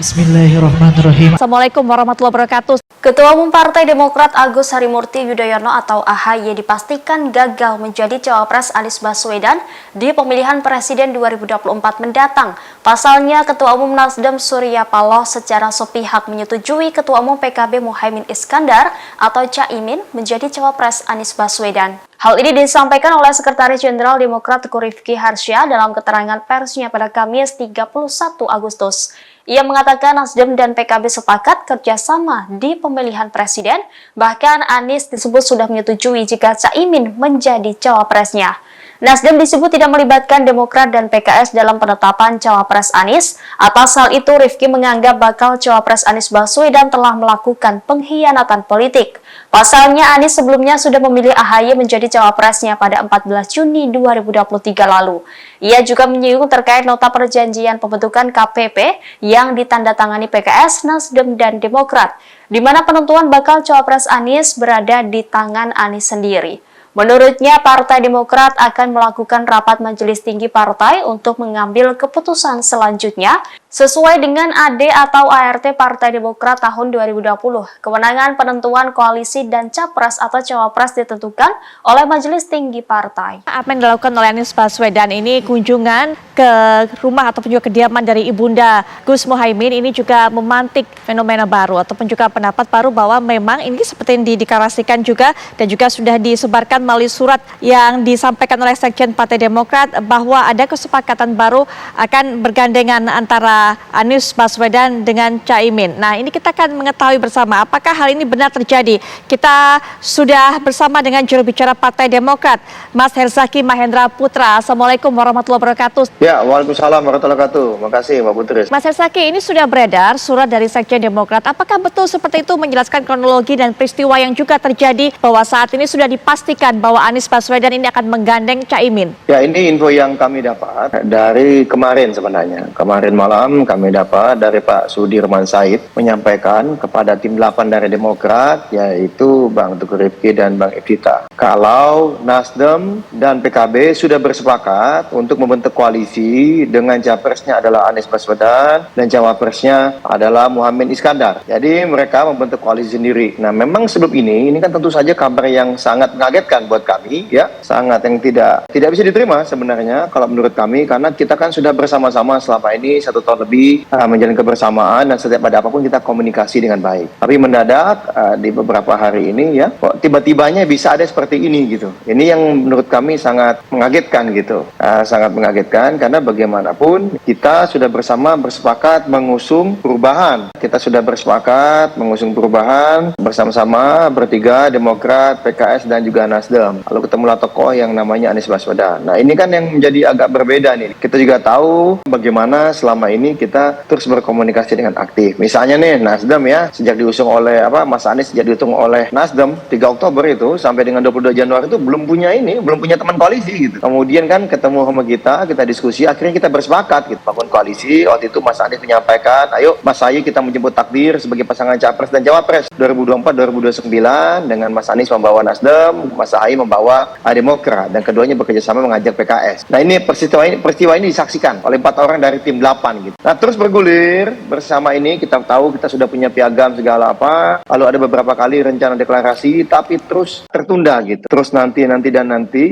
Bismillahirrahmanirrahim. Assalamualaikum warahmatullahi wabarakatuh. Ketua Umum Partai Demokrat Agus Harimurti Yudhoyono atau AHY dipastikan gagal menjadi cawapres Anies Baswedan di pemilihan presiden 2024 mendatang. Pasalnya, Ketua Umum Nasdem Surya Paloh secara sepihak menyetujui Ketua Umum PKB Muhaimin Iskandar atau Caimin menjadi cawapres Anies Baswedan. Hal ini disampaikan oleh Sekretaris Jenderal Demokrat Teguh Rifki Harsya dalam keterangan persnya pada Kamis 31 Agustus. Ia mengatakan Nasdem dan PKB sepakat kerjasama di pemilihan presiden, bahkan Anies disebut sudah menyetujui jika Caimin menjadi cawapresnya. Nasdem disebut tidak melibatkan Demokrat dan PKS dalam penetapan cawapres Anies. Atas hal itu, Rifki menganggap bakal cawapres Anies Baswedan telah melakukan pengkhianatan politik. Pasalnya, Anies sebelumnya sudah memilih AHY menjadi cawapresnya pada 14 Juni 2023 lalu. Ia juga menyinggung terkait nota perjanjian pembentukan KPP yang ditandatangani PKS, Nasdem, dan Demokrat, di mana penentuan bakal cawapres Anies berada di tangan Anies sendiri. Menurutnya, Partai Demokrat akan melakukan rapat majelis tinggi partai untuk mengambil keputusan selanjutnya sesuai dengan AD atau ART Partai Demokrat tahun 2020. Kewenangan penentuan koalisi dan capres atau cawapres ditentukan oleh majelis tinggi partai. Apa yang dilakukan oleh Anies Baswedan ini kunjungan ke rumah ataupun juga kediaman dari Ibunda Gus Muhaimin ini juga memantik fenomena baru ataupun juga pendapat baru bahwa memang ini seperti yang dideklarasikan juga dan juga sudah disebarkan melalui surat yang disampaikan oleh Sekjen Partai Demokrat bahwa ada kesepakatan baru akan bergandengan antara Anies Baswedan dengan Caimin. Nah, ini kita akan mengetahui bersama apakah hal ini benar terjadi. Kita sudah bersama dengan juru bicara Partai Demokrat, Mas Herzaki Mahendra Putra. Assalamualaikum warahmatullahi wabarakatuh. Ya, waalaikumsalam warahmatullahi wabarakatuh. Makasih Mbak Putri. Mas Herzaki, ini sudah beredar surat dari Sekjen Demokrat. Apakah betul seperti itu menjelaskan kronologi dan peristiwa yang juga terjadi bahwa saat ini sudah dipastikan bahwa Anies Baswedan ini akan menggandeng Caimin? Ya, ini info yang kami dapat dari kemarin sebenarnya. Kemarin malam kami dapat dari Pak Sudirman Said menyampaikan kepada tim 8 dari Demokrat, yaitu Bang Teguh Rifki dan Bang Evita, kalau Nasdem dan PKB sudah bersepakat untuk membentuk koalisi dengan capresnya adalah Anies Baswedan dan cawapresnya adalah Muhaimin Iskandar. Jadi mereka membentuk koalisi sendiri. Nah, memang sebelum ini kan tentu saja kabar yang sangat mengagetkan buat kami, ya, sangat yang tidak bisa diterima sebenarnya kalau menurut kami, karena kita kan sudah bersama-sama selama ini 1 tahun lebih menjalin kebersamaan dan setiap ada apapun kita komunikasi dengan baik. Tapi mendadak di beberapa hari ini ya, kok tiba-tibanya bisa ada seperti ini gitu. Ini yang menurut kami sangat mengagetkan gitu. Sangat mengagetkan karena bagaimanapun kita sudah bersepakat mengusung perubahan. Kita sudah bersepakat mengusung perubahan bersama-sama bertiga, Demokrat, PKS dan juga Nasdem. Lalu ketemulah tokoh yang namanya Anies Baswedan. Nah, ini kan yang menjadi agak berbeda nih. Kita juga tahu bagaimana selama ini kita terus berkomunikasi dengan aktif. Misalnya nih Nasdem ya, sejak diusung oleh Mas Anies sejak diusung oleh Nasdem 3 Oktober itu sampai dengan 22 Januari itu belum punya teman koalisi gitu. Kemudian kan ketemu sama kita diskusi, akhirnya kita bersepakat gitu bangun koalisi. Waktu itu Mas Anies menyampaikan, ayo Mas Ahy kita menjemput takdir sebagai pasangan capres dan cawapres 2024-2029 dengan Mas Anies membawa Nasdem, Mas Ahy membawa Demokrat dan keduanya bekerja sama mengajak PKS. Nah, ini peristiwa ini disaksikan oleh 4 orang dari tim 8 gitu. Nah, terus bergulir bersama ini kita tahu kita sudah punya piagam segala apa, lalu ada beberapa kali rencana deklarasi tapi terus tertunda gitu. Terus nanti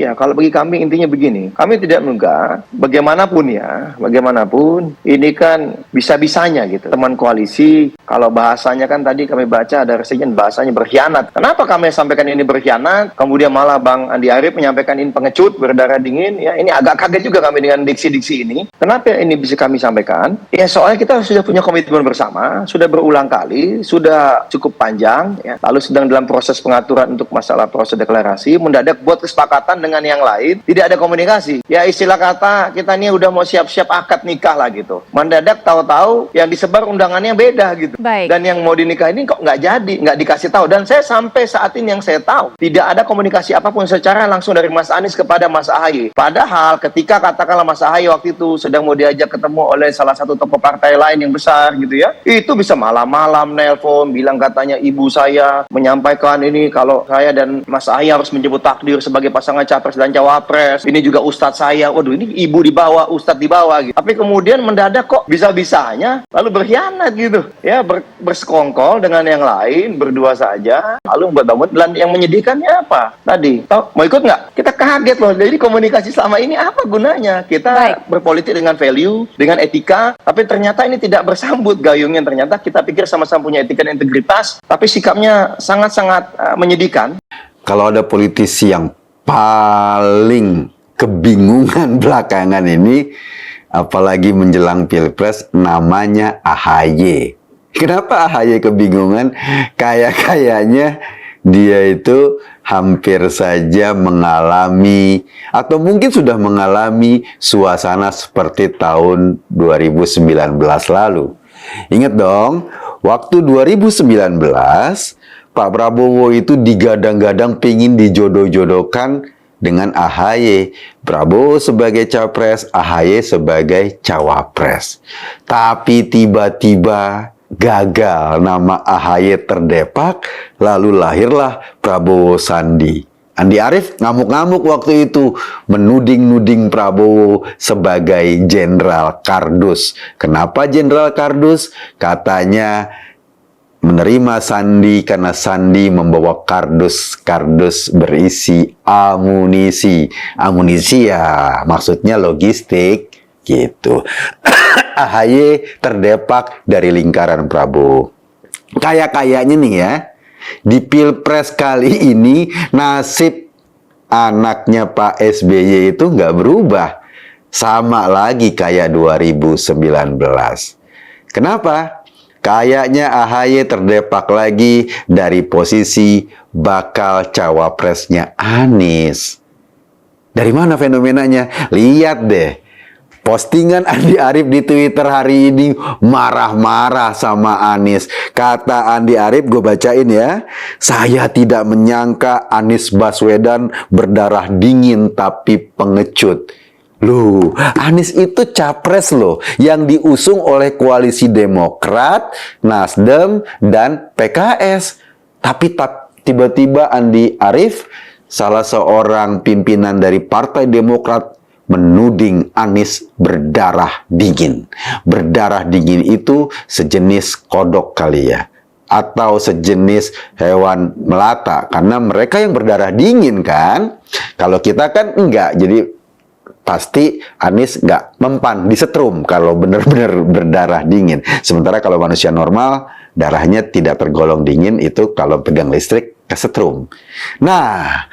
ya, kalau bagi kami intinya begini, kami tidak menunggak bagaimanapun ini kan bisa-bisanya gitu. Teman koalisi kalau bahasanya kan tadi kami baca ada resenya bahasanya berkhianat. Kenapa kami sampaikan ini berkhianat? Kemudian malah Bang Andi Arief menyampaikan ini pengecut, berdarah dingin ya. Ini agak kaget juga kami dengan diksi-diksi ini. Kenapa ini bisa kami sampaikan? Ya soalnya kita sudah punya komitmen bersama, sudah berulang kali, sudah cukup panjang, ya. Lalu sedang dalam proses pengaturan untuk masalah proses deklarasi, mendadak buat kesepakatan dengan yang lain, tidak ada komunikasi. Ya istilah kata kita ini udah mau siap-siap akad nikah lah gitu. Mendadak tahu-tahu yang disebar undangannya beda gitu. Baik. Dan yang mau dinikah ini kok nggak jadi, nggak dikasih tahu. Dan saya sampai saat ini yang saya tahu, tidak ada komunikasi apapun secara langsung dari Mas Anies kepada Mas Ahy. Padahal ketika katakanlah Mas Ahy waktu itu sedang mau diajak ketemu oleh salah satu tokoh partai lain yang besar gitu ya, itu bisa malam-malam nelpon bilang katanya ibu saya menyampaikan ini kalau kalau saya dan Mas Ahy harus menyebut takdir sebagai pasangan capres dan cawapres. Ini juga ustadz saya. Waduh, ini ibu di bawah, ustadz di bawah gitu. Tapi kemudian mendadak kok bisa-bisanya lalu berkhianat gitu. Ya, bersekongkol dengan yang lain, berdua saja. Lalu membuat dan yang menyedihkannya apa? Tadi, mau ikut nggak? Kita kaget loh. Jadi komunikasi selama ini apa gunanya? Kita berpolitik dengan value, dengan etika, tapi ternyata ini tidak bersambut gayungnya. Ternyata kita pikir sama-sama punya etika dan integritas, tapi sikapnya sangat-sangat menyedihkan. Kalau ada politisi yang paling kebingungan belakangan ini, apalagi menjelang Pilpres, namanya AHY. Kenapa AHY kebingungan? Kayaknya dia itu hampir saja mengalami atau mungkin sudah mengalami suasana seperti tahun 2019 lalu. Ingat dong, waktu 2019 Pak Prabowo itu digadang-gadang pingin dijodoh-jodohkan dengan AHY. Prabowo sebagai capres, AHY sebagai cawapres. Tapi tiba-tiba gagal, nama AHY terdepak, lalu lahirlah Prabowo Sandi. Andi Arief ngamuk-ngamuk waktu itu, menuding-nuding Prabowo sebagai Jenderal Kardus. Kenapa Jenderal Kardus? Katanya menerima Sandi karena Sandi membawa kardus berisi amunisi. Amunisi ya maksudnya logistik gitu. AHY terdepak dari lingkaran Prabowo. Kayaknya nih ya, di Pilpres kali ini nasib anaknya Pak SBY itu nggak berubah. Sama lagi kayak 2019. Kenapa? Kayaknya AHY terdepak lagi dari posisi bakal cawapresnya Anies. Dari mana fenomenanya? Lihat deh. Postingan Andi Arief di Twitter hari ini marah-marah sama Anies. Kata Andi Arief, gue bacain ya. Saya tidak menyangka Anies Baswedan berdarah dingin tapi pengecut. Loh, Anies itu capres loh yang diusung oleh koalisi Demokrat, Nasdem, dan PKS. Tapi tiba-tiba Andi Arief, salah seorang pimpinan dari Partai Demokrat, menuding Anies berdarah dingin. Berdarah dingin itu sejenis kodok kali ya, atau sejenis hewan melata, karena mereka yang berdarah dingin kan. Kalau kita kan enggak, jadi pasti Anies nggak mempan, disetrum kalau benar-benar berdarah dingin. Sementara kalau manusia normal, darahnya tidak tergolong dingin, itu kalau pegang listrik kesetrum. Nah,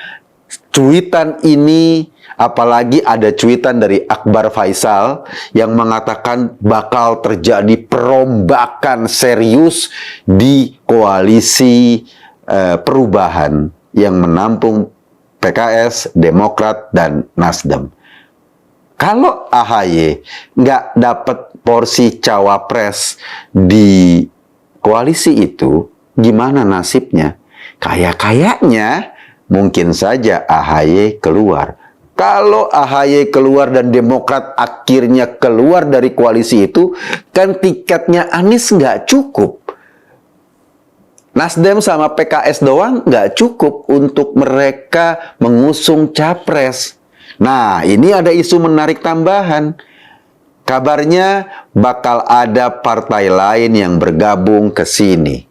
cuitan ini, apalagi ada cuitan dari Akbar Faisal yang mengatakan bakal terjadi perombakan serius di koalisi perubahan yang menampung PKS, Demokrat, dan Nasdem. Kalau AHY nggak dapat porsi cawapres di koalisi itu, gimana nasibnya? Kayaknya mungkin saja AHY keluar. Kalau AHY keluar dan Demokrat akhirnya keluar dari koalisi itu, kan tiketnya Anies nggak cukup. Nasdem sama PKS doang nggak cukup untuk mereka mengusung capres. Nah, ini ada isu menarik tambahan. Kabarnya bakal ada partai lain yang bergabung ke sini.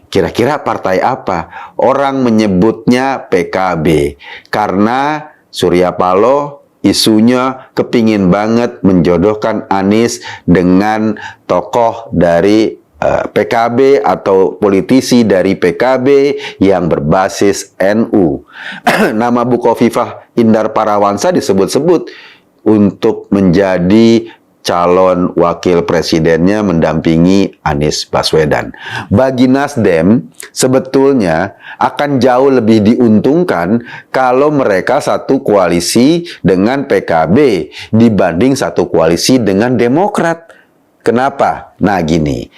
Kira-kira partai apa? Orang menyebutnya PKB. Karena Surya Paloh isunya kepingin banget menjodohkan Anies dengan tokoh dari PKB atau politisi dari PKB yang berbasis NU. Nama Bukoviva Indar Parawansa disebut-sebut untuk menjadi calon wakil presidennya mendampingi Anies Baswedan. Bagi Nasdem, sebetulnya akan jauh lebih diuntungkan kalau mereka satu koalisi dengan PKB dibanding satu koalisi dengan Demokrat. Kenapa? Nah gini,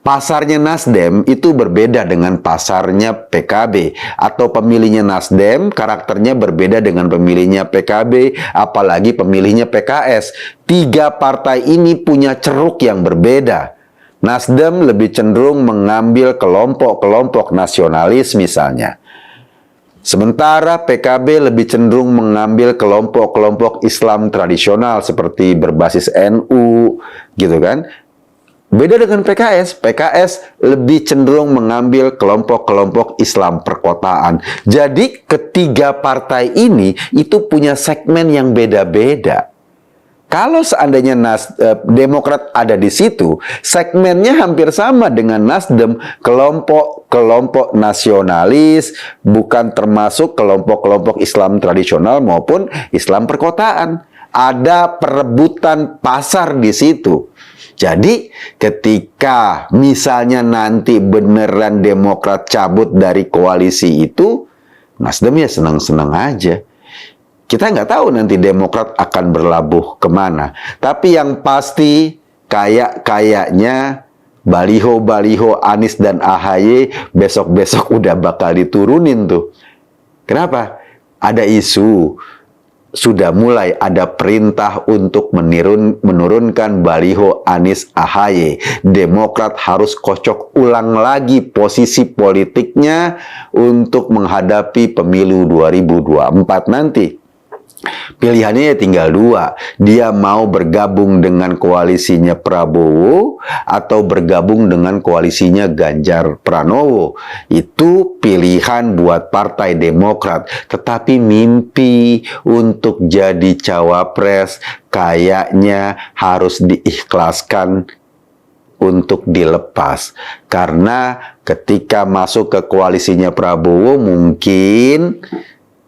pasarnya Nasdem itu berbeda dengan pasarnya PKB, atau pemilihnya Nasdem karakternya berbeda dengan pemilihnya PKB, apalagi pemilihnya PKS. Tiga partai ini punya ceruk yang berbeda. Nasdem lebih cenderung mengambil kelompok-kelompok nasionalis misalnya. Sementara PKB lebih cenderung mengambil kelompok-kelompok Islam tradisional seperti berbasis NU, gitu kan. Beda dengan PKS. PKS lebih cenderung mengambil kelompok-kelompok Islam perkotaan. Jadi ketiga partai ini itu punya segmen yang beda-beda. Kalau seandainya Demokrat ada di situ, segmennya hampir sama dengan Nasdem, kelompok-kelompok nasionalis, bukan termasuk kelompok-kelompok Islam tradisional maupun Islam perkotaan. Ada perebutan pasar di situ. Jadi ketika misalnya nanti beneran Demokrat cabut dari koalisi itu, Nasdem ya senang-senang aja. Kita nggak tahu nanti Demokrat akan berlabuh kemana. Tapi yang pasti kayaknya baliho-baliho Anies dan AHY besok-besok udah bakal diturunin tuh. Kenapa? Ada isu. Sudah mulai ada perintah untuk menurunkan baliho Anies AHY. Demokrat harus kocok ulang lagi posisi politiknya untuk menghadapi pemilu 2024 nanti. Pilihannya ya tinggal dua. Dia mau bergabung dengan koalisinya Prabowo atau bergabung dengan koalisinya Ganjar Pranowo. Itu pilihan buat Partai Demokrat. Tetapi mimpi untuk jadi cawapres kayaknya harus diikhlaskan untuk dilepas. Karena ketika masuk ke koalisinya Prabowo mungkin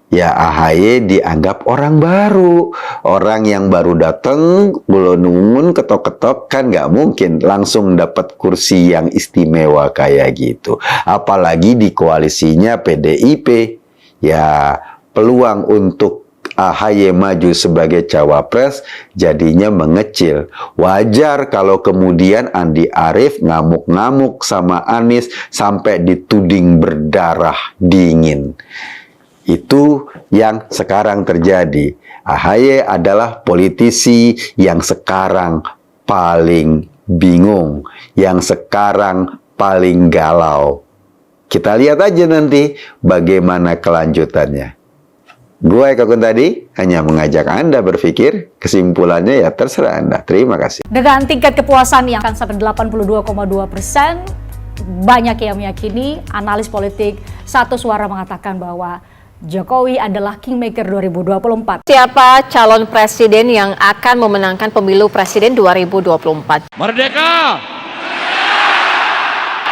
ya AHY dianggap orang baru. Orang yang baru datang, belum ketok-ketok kan nggak mungkin langsung dapat kursi yang istimewa kayak gitu. Apalagi di koalisinya PDIP. Ya peluang untuk AHY maju sebagai cawapres jadinya mengecil. Wajar kalau kemudian Andi Arief ngamuk-ngamuk sama Anies sampai dituding berdarah dingin. Itu yang sekarang terjadi. AHY adalah politisi yang sekarang paling bingung, yang sekarang paling galau. Kita lihat aja nanti bagaimana kelanjutannya. Gue Eka Kuntadi hanya mengajak Anda berpikir, kesimpulannya ya terserah Anda. Terima kasih. Dengan tingkat kepuasan yang akan sampai 82,2%, banyak yang meyakini, analis politik satu suara mengatakan bahwa Jokowi adalah kingmaker 2024. Siapa calon presiden yang akan memenangkan pemilu presiden 2024? Merdeka!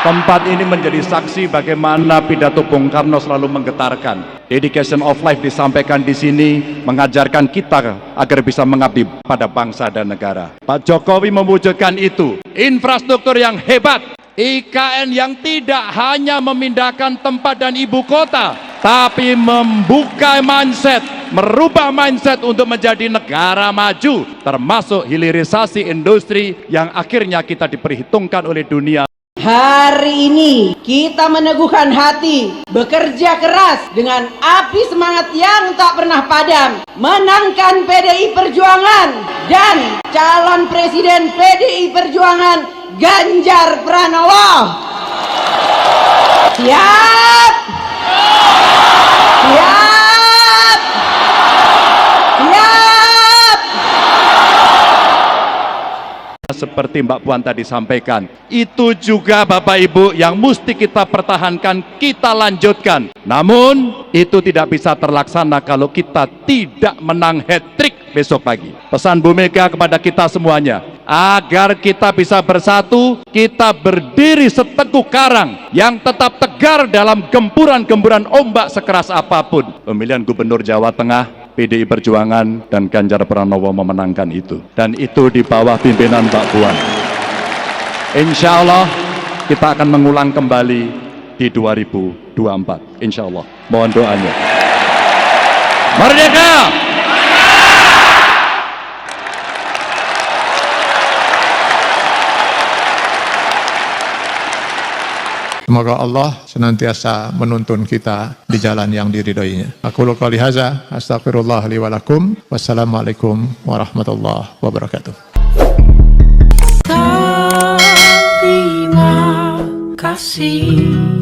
Tempat ini menjadi saksi bagaimana pidato Bung Karno selalu menggetarkan. Dedication of life disampaikan di sini, mengajarkan kita agar bisa mengabdi pada bangsa dan negara. Pak Jokowi mewujudkan itu. Infrastruktur yang hebat, IKN yang tidak hanya memindahkan tempat dan ibu kota, tapi membuka mindset, merubah mindset untuk menjadi negara maju, termasuk hilirisasi industri yang akhirnya kita diperhitungkan oleh dunia. Hari ini kita meneguhkan hati, bekerja keras dengan api semangat yang tak pernah padam, menangkan PDI Perjuangan dan calon presiden PDI Perjuangan Ganjar Pranowo. Siap! Siap! Siap! Seperti Mbak Puan tadi sampaikan, itu juga Bapak Ibu yang mesti kita pertahankan, kita lanjutkan. Namun itu tidak bisa terlaksana kalau kita tidak menang hat-trick besok pagi. Pesan Bu Mega kepada kita semuanya, agar kita bisa bersatu, kita berdiri seteguh karang yang tetap tegar dalam gempuran-gempuran ombak sekeras apapun. Pemilihan Gubernur Jawa Tengah, PDI Perjuangan dan Ganjar Pranowo memenangkan itu. Dan itu di bawah pimpinan Mbak Puan. Insya Allah kita akan mengulang kembali di 2024. Insya Allah. Mohon doanya. Merdeka! Semoga Allah senantiasa menuntun kita di jalan yang diridhoinya. Aku qouli hadza, astaghfirullah li wa lakum. Wassalamualaikum warahmatullahi wabarakatuh. Terima kasih.